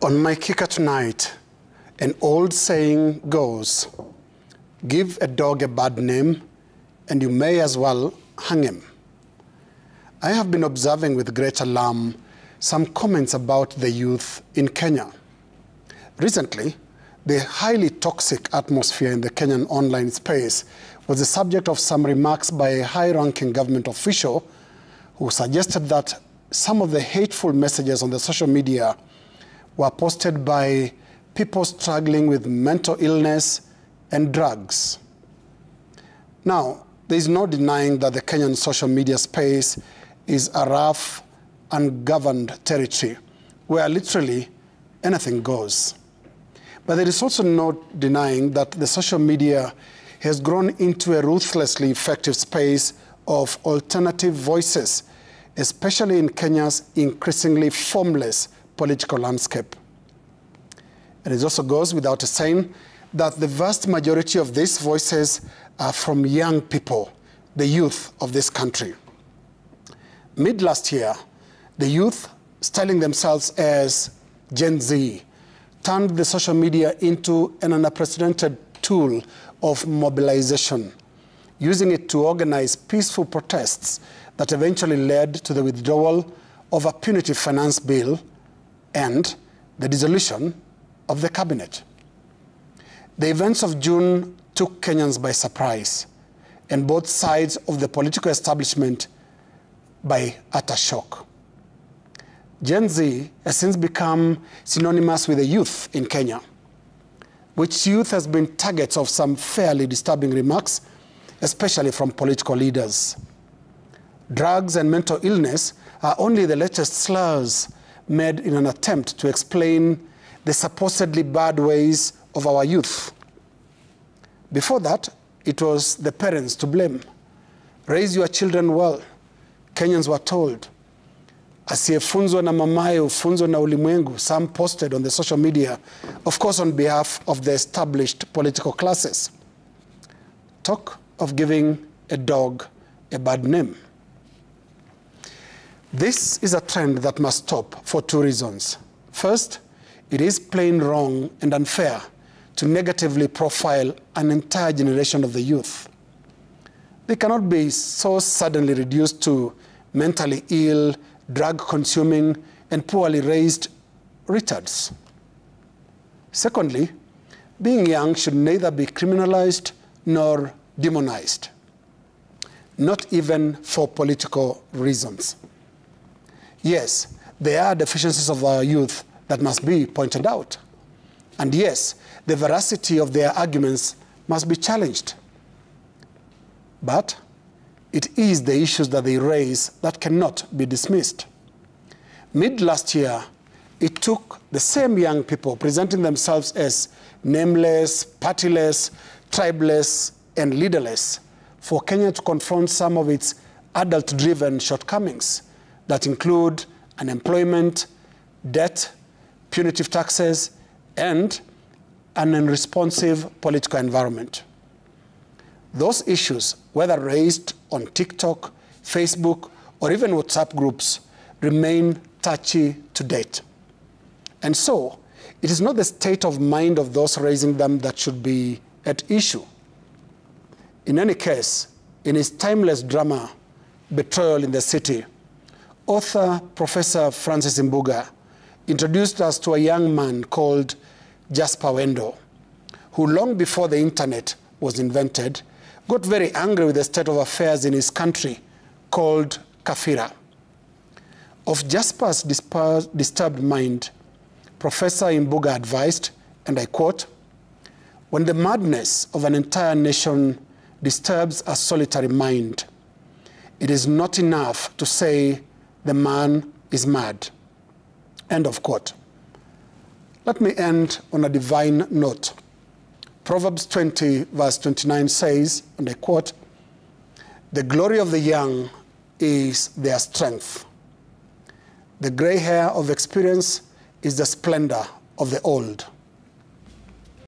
On my kicker tonight, an old saying goes, give a dog a bad name and you may as well hang him. I have been observing with great alarm some comments about the youth in Kenya. Recently, the highly toxic atmosphere in the Kenyan online space was the subject of some remarks by a high-ranking government official who suggested that some of the hateful messages on the social media were posted by people struggling with mental illness and drugs. Now, there is no denying that the Kenyan social media space is a rough, ungoverned territory where literally anything goes. But there is also no denying that the social media has grown into a ruthlessly effective space of alternative voices, especially in Kenya's increasingly formless political landscape. It also goes without saying that the vast majority of these voices are from young people, the youth of this country. Mid last year, the youth, styling themselves as Gen Z, turned the social media into an unprecedented tool of mobilization, using it to organize peaceful protests that eventually led to the withdrawal of a punitive finance bill and the dissolution of the cabinet. The events of June took Kenyans by surprise, and both sides of the political establishment by utter shock. Gen Z has since become synonymous with the youth in Kenya, which youth has been targets of some fairly disturbing remarks, especially from political leaders. Drugs and mental illness are only the latest slurs made in an attempt to explain the supposedly bad ways of our youth. Before that, it was the parents to blame. Raise your children well, Kenyans were told. Asiyefunzwa na mamaye ufunzwa na ulimwengu, some posted on the social media, of course on behalf of the established political classes. Talk of giving a dog a bad name. This is a trend that must stop for two reasons. First, it is plain wrong and unfair to negatively profile an entire generation of the youth. They cannot be so suddenly reduced to mentally ill, drug-consuming, and poorly raised retards. Secondly, being young should neither be criminalized nor demonized, not even for political reasons. Yes, there are deficiencies of our youth that must be pointed out. And yes, the veracity of their arguments must be challenged. But it is the issues that they raise that cannot be dismissed. Mid last year, it took the same young people presenting themselves as nameless, partyless, tribeless, and leaderless for Kenya to confront some of its adult-driven shortcomings that include unemployment, debt, punitive taxes, and an unresponsive political environment. Those issues, whether raised on TikTok, Facebook, or even WhatsApp groups, remain touchy to date. And so, it is not the state of mind of those raising them that should be at issue. In any case, in his timeless drama, Betrayal in the City, author Professor Francis Mbuga introduced us to a young man called Jasper Wendo, who long before the internet was invented, got very angry with the state of affairs in his country called Kafira. Of Jasper's disturbed mind, Professor Mbuga advised, and I quote, "When the madness of an entire nation disturbs a solitary mind, it is not enough to say the man is mad." End of quote. Let me end on a divine note. Proverbs 20, verse 29 says, and I quote, "The glory of the young is their strength. The gray hair of experience is the splendor of the old."